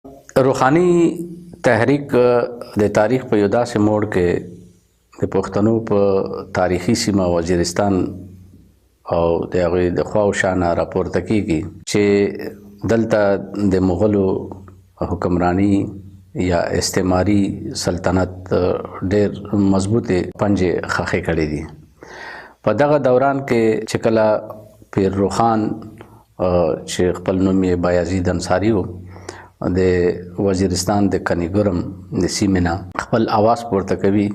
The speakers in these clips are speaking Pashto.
روحاني تحریک د تاریخ په یو داسې موړ کې د پښتنو په تاریخي سیمه وزیرستان او د هغوی د خوا او شا نه راپورته کیږي چې دلته د مغلو حکمرانی یا استعماري سلطنت ډېر مضبوطې پنجې خښې کړې دي. په دغه دوران کې چې کله پیر روښان چې خپل نوم یې بایزید انصاري و د وزیرستان د کنیګرم د سیمې نه خپل اواز پورته کوي،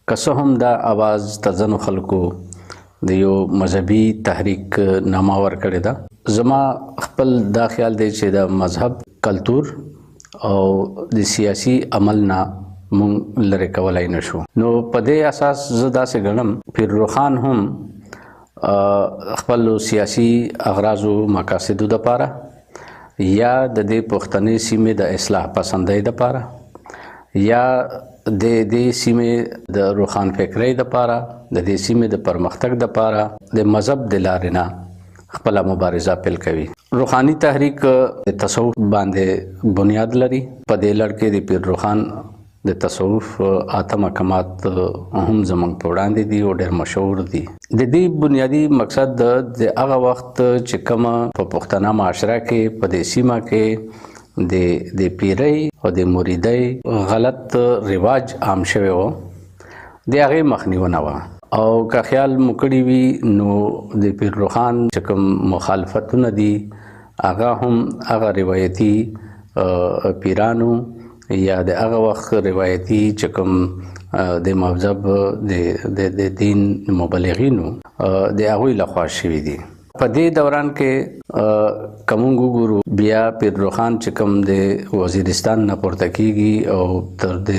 که څه هم دا اواز د ځینو خلکو د یو مذهبي تحریک نامه ورکړې ده. زما خپل دا خیال دی چې د مذهب، کلتور او د سیاسي عمل نه مونږ لرې کولی نشو. نو په دې اساس زه داسې ګڼم پیر روښان هم خپل سیاسي اغراضو مقاصدو دپاره یا د دې پښتنې سیمې د اصلاح پسندۍ دپاره یا د دې سیمې د روښان فکرۍ دپاره د دې سیمې د پرمختګ دپاره د مذهب د لارې نه خپله مبارزه پیل کوي. روحاني تحریک د تصوف باندې بنیاد لري. په دې لړ کې د پیر روښان د تصوف اته مقامات هم زموږ په وړاندې دي او ډېر مشهور دي. د دې بنیادی مقصد د هغه وخت چې کومه په پښتنه معاشره کې په دې سیمه کې د پیرۍ او د مریدۍ غلط رواج عام شوی و، د هغې مخنیونه وه. او که خیال مو کړي وي نو د پیر روښان چې کوم مخالفتونه دي هغه هم هغه روایتي پیرانو یا د هغه وخت روایتي چې کوم د مذهب د دین مبلغینو د هغوی لخوا شوي دي. په دې دوران کې که مونږ وګورو بیا پیر روښان چې کوم د وزیرستان نه پورته کیږي او تر د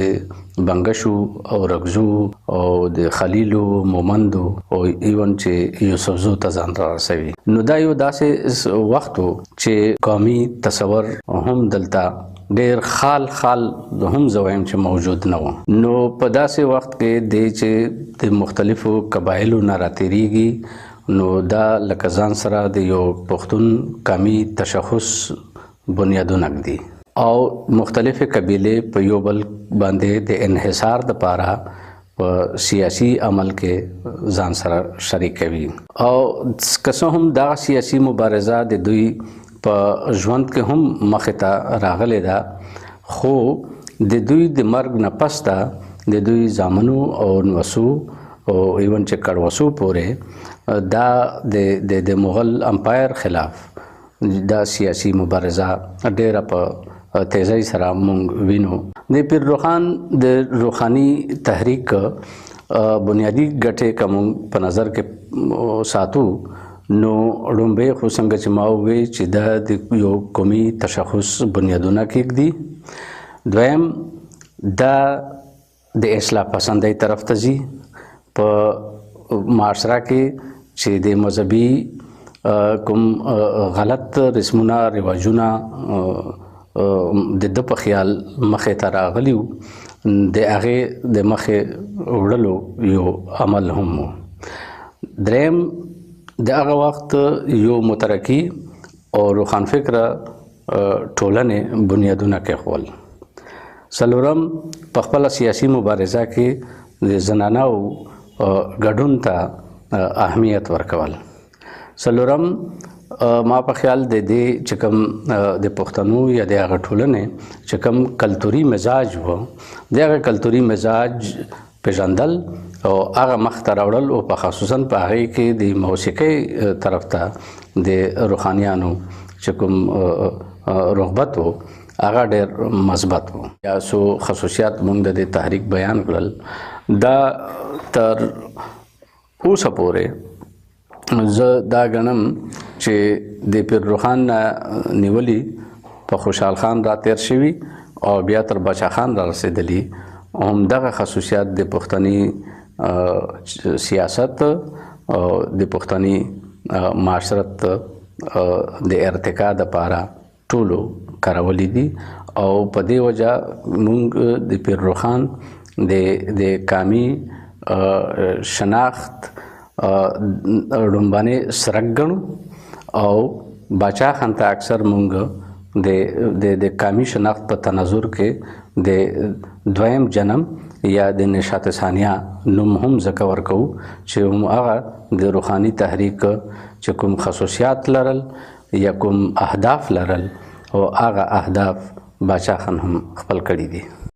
بنګشو او رګزو او د خلیلو، مومندو او ایون چې یوسفزو ته ځان را رسوي. نو دا یو داسې وخت و چې قومي تصور هم دلته ډېر خال هم زه وایم چې موجود نه و. نو په داسې وخت کې دی چې د مختلفو قبایلو نه راتېرېږي نو دا لکه ځان سره د یو پښتون قومي تشخص بنیادونه ږدي او مختلفې قبیلې په یو بل باندې د انحصار دپاره په سیاسي عمل کې ځان سره شریک کوي. او که څه هم دغه سیاسي مبارزه د دوی په ژوند کې هم مخې ته راغلی ده، خو د دوی د مرګ نه پس ته د دوی زامنو او نوسو او ایون چې کړوسو پورې دا د مغل امپایر خلاف دا سیاسي مبارزه ډېره په تیزۍ سره مونږ وینو. د پیر روښان د روحاني تحریک بنیادی ګټې که مونږ په نظر کې ساتو نو لومبۍ خو څنګه چې ما وویل چې دا د یو قومي تشخص بنیادونه کېږدي. دویم دا د اصلاح پسندۍ طرف ته ځي. په معاشره کې چې د مذهبي کوم غلط رسمونه، رواجونه د ده په خیال مخې ته راغلي وو، د هغې د مخې وړلو یو عمل هم و. دریم د هغه وخت یو مترقي او روښان فکره ټولنې بنیادونه کېښول. څلورم په خپله سیاسي مبارزه کې د زنانو ګډون ته اهمیت ورکول. څلورم ما په خیال د دې چې کوم د پښتنو یا د هغه ټولنې چې کوم کلتوري مزاج و د هغه کلتوري مزاج پیژندل او هغه مخ ته راوړل او په خصوصا په هغې کې د موسیقۍ طرف ته د روحانیانو چې کوم رغبت و هغه ډېر مثبت و. یا څو خصوصیات مونږ د دې تحریک بیان کړل. دا تر اوسه پورې زه دا ګڼم چې د پیر روښان نه نیولي په خوشحال خان را تیر شوي او بیا تر بچا خان را رسېدلي همدغه خصوصیات د پښتني سیاست او د پښتني معاشرت د ارتقا دپاره ټولو کارولي دي. او په دې وجه مونږ د پیر روښان د قامي شناخت ړومبنې سرک ګڼو او باچا خان ته اکثر مونږ د قامي شناخت په تناظر کې د دویم جنم یا د نشاط ثانیه نوم هم ځکه ورکو چې هم هغه د روحاني تحریک چې کوم خصوصیات لرل یا کوم اهداف لرل او هغه اهداف باچا خان هم خپل کړي دي.